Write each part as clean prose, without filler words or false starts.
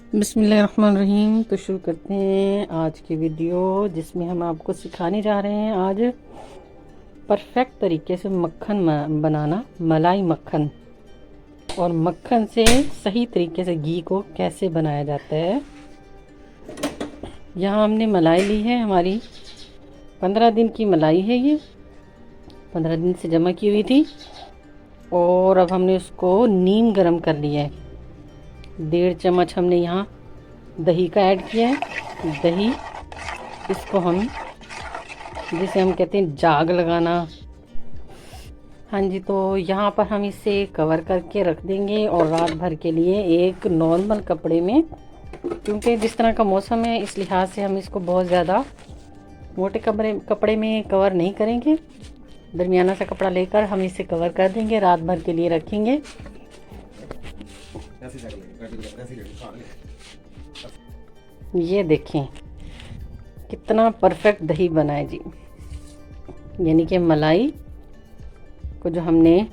बिस्मिल्लाहिर्रहमानिर्रहीम। तो शुरू करते हैं आज की वीडियो, जिसमें हम आपको सिखाने जा रहे हैं आज परफेक्ट तरीके से मक्खन बनाना, मलाई मक्खन। और मक्खन से सही तरीके से घी को कैसे बनाया जाता है। यहाँ हमने मलाई ली है, हमारी 15 दिन की मलाई है। ये 15 दिन से जमा की हुई थी। और अब हमने उसको नीम गरम कर लिया है। 1.5 चम्मच हमने यहाँ दही का ऐड किया है। दही, इसको हम, जिसे हम कहते हैं जाग लगाना। हाँ जी, तो यहाँ पर हम इसे कवर करके रख देंगे और रात भर के लिए एक नॉर्मल कपड़े में, क्योंकि जिस तरह का मौसम है इस लिहाज से हम इसको बहुत ज़्यादा मोटे कपड़े में कवर नहीं करेंगे। दरमियाना सा कपड़ा लेकर हम इसे कवर कर देंगे, रात भर के लिए रखेंगे। ये देखें कितना परफेक्ट दही बना है जी, यानी कि मलाई को जो हमने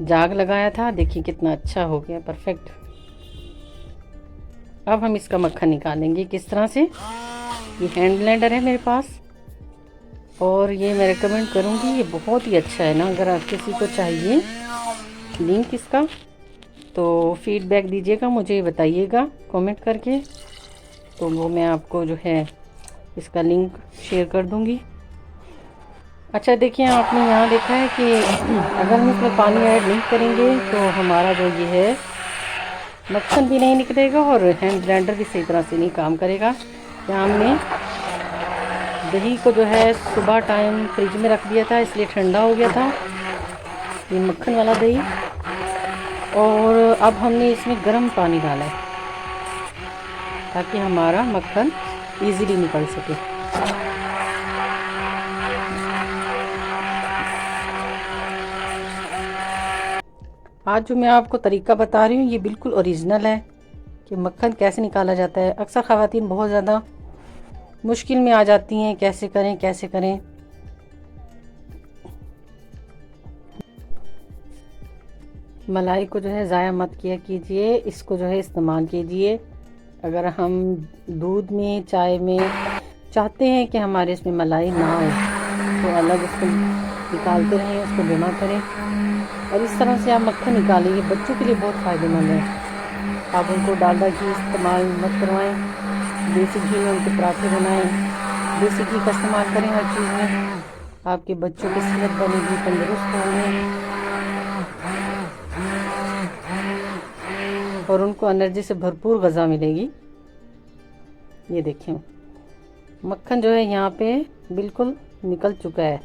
जाग लगाया था, देखिए कितना अच्छा हो गया, परफेक्ट। अब हम इसका मक्खन निकालेंगे किस तरह से। ये हैंड ब्लेंडर है मेरे पास, और ये मैं रिकमेंड करूँगी, ये बहुत ही अच्छा है ना। अगर आप किसी को चाहिए लिंक इसका, तो फीडबैक दीजिएगा, मुझे बताइएगा कमेंट करके, तो वो मैं आपको जो है इसका लिंक शेयर कर दूंगी। अच्छा, देखिए आपने यहाँ देखा है कि अगर हम इसमें पानी ऐड नहीं करेंगे तो हमारा जो ये है मक्खन भी नहीं निकलेगा और हैंड ब्लेंडर भी सही तरह से नहीं काम करेगा। यहाँ हमने दही को जो है सुबह टाइम फ्रिज में रख दिया था, इसलिए ठंडा हो गया था ये मक्खन वाला दही। और अब हमने इसमें गर्म पानी डाला है ताकि हमारा मक्खन इजीली निकल सके। आज जो मैं आपको तरीका बता रही हूँ ये बिल्कुल ओरिजिनल है कि मक्खन कैसे निकाला जाता है। अक्सर ख़वातीन बहुत ज़्यादा मुश्किल में आ जाती हैं, कैसे करें कैसे करें। मलाई को जो है ज़ाया मत किया कीजिए, इसको जो है इस्तेमाल कीजिए। अगर हम दूध में, चाय में चाहते हैं कि हमारे इसमें मलाई ना हो, तो अलग उसको निकालते रहें, उसको जमा करें और इस तरह से आप मक्खन निकालेंगे। बच्चों के लिए बहुत फ़ायदेमंद है। आप उनको डालडा घी इस्तेमाल मत करवाएं, देसी घी में उनके पराठे बनाएं। देसी घी का इस्तेमाल करें हर चीज़ में, आपके बच्चों की सेहत बनेगी, तंदुरुस्त होंगे और उनको एनर्जी से भरपूर ग़िज़ा मिलेगी। ये देखें मक्खन जो है यहाँ पे बिल्कुल निकल चुका है।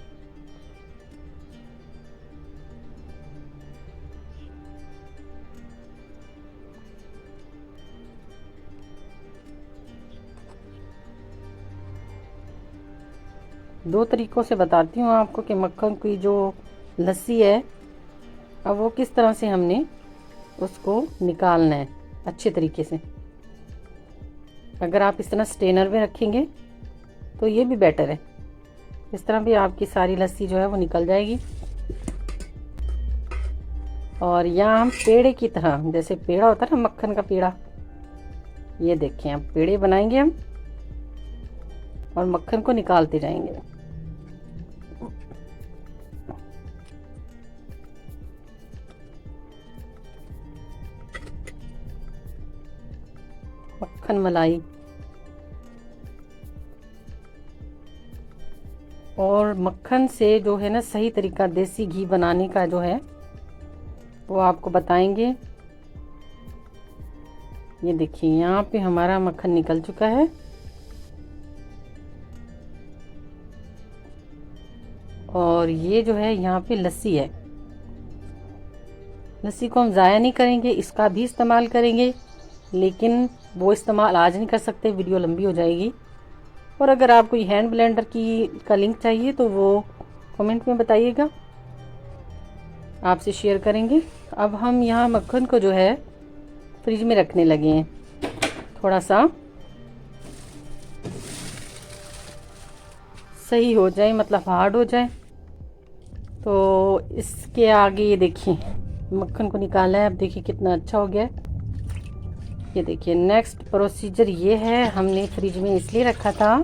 दो तरीक़ों से बताती हूँ आपको कि मक्खन की जो लस्सी है, अब वो किस तरह से हमने उसको निकालना है अच्छे तरीके से। अगर आप इस तरह स्ट्रेनर में रखेंगे तो ये भी बेटर है, इस तरह भी आपकी सारी लस्सी जो है वो निकल जाएगी। और यहाँ हम पेड़े की तरह, जैसे पेड़ा होता है ना मक्खन का पेड़ा, ये देखें अब पेड़े बनाएंगे हम और मक्खन को निकालते जाएंगे। मक्खन मलाई और मक्खन से जो है ना सही तरीका देसी घी बनाने का जो है वो आपको बताएंगे। ये देखिए यहाँ पे हमारा मक्खन निकल चुका है और ये जो है यहाँ पे लस्सी है। लस्सी को हम ज़ाया नहीं करेंगे, इसका भी इस्तेमाल करेंगे, लेकिन वो इस्तेमाल आज नहीं कर सकते, वीडियो लंबी हो जाएगी। और अगर आपको हैंड ब्लेंडर का लिंक चाहिए तो वो कमेंट में बताइएगा, आपसे शेयर करेंगे। अब हम यहाँ मक्खन को जो है फ्रिज में रखने लगे हैं, थोड़ा सा सही हो जाए, मतलब हार्ड हो जाए। तो इसके आगे ये देखिए मक्खन को निकाला है, अब देखिए कितना अच्छा हो गया है। ये देखिए नेक्स्ट प्रोसीजर ये है, हमने फ्रिज में इसलिए रखा था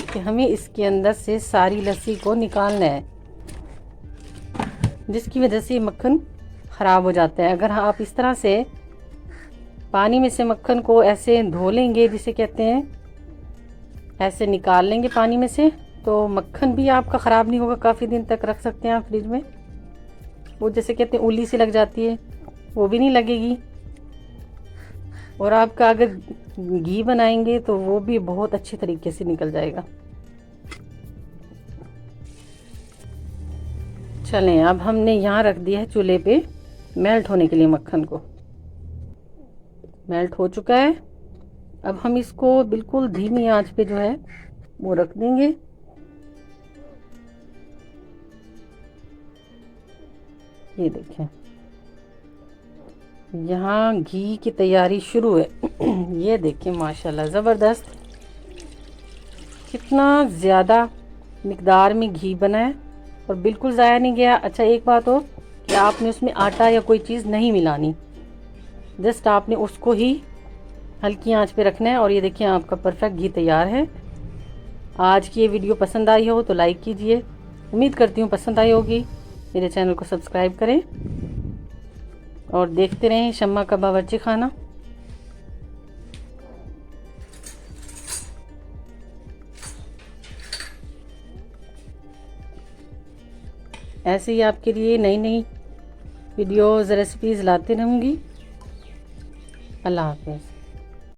कि हमें इसके अंदर से सारी लस्सी को निकालना है, जिसकी वजह से मक्खन ख़राब हो जाता है। अगर आप इस तरह से पानी में से मक्खन को ऐसे धो लेंगे, जिसे कहते हैं ऐसे निकाल लेंगे पानी में से, तो मक्खन भी आपका ख़राब नहीं होगा, काफ़ी दिन तक रख सकते हैं आप फ्रिज में। वो जैसे कहते हैं उल्ली सी लग जाती है, वो भी नहीं लगेगी। और आपका अगर घी बनाएंगे तो वो भी बहुत अच्छे तरीके से निकल जाएगा। चलें, अब हमने यहाँ रख दिया है चूल्हे पे मेल्ट होने के लिए मक्खन को। मेल्ट हो चुका है। अब हम इसको बिल्कुल धीमी आंच पे जो है वो रख देंगे। ये देखें, यहाँ घी की तैयारी शुरू है। ये देखें माशाल्लाह ज़बरदस्त, कितना ज़्यादा मिकदार में घी बना है और बिल्कुल ज़ाया नहीं गया। अच्छा, एक बात हो कि आपने उसमें आटा या कोई चीज़ नहीं मिलानी, जस्ट आपने उसको ही हल्की आंच पे रखना है। और ये देखिए आपका परफेक्ट घी तैयार है। आज की ये वीडियो पसंद आई हो तो लाइक कीजिए, उम्मीद करती हूँ पसंद आई होगी। मेरे चैनल को सब्सक्राइब करें और देखते रहें शम्मा का बावर्ची खाना। ऐसे ही आपके लिए नई नई वीडियोज़ रेसिपीज़ लाते रहूँगी। अल्लाह हाफ़िज़।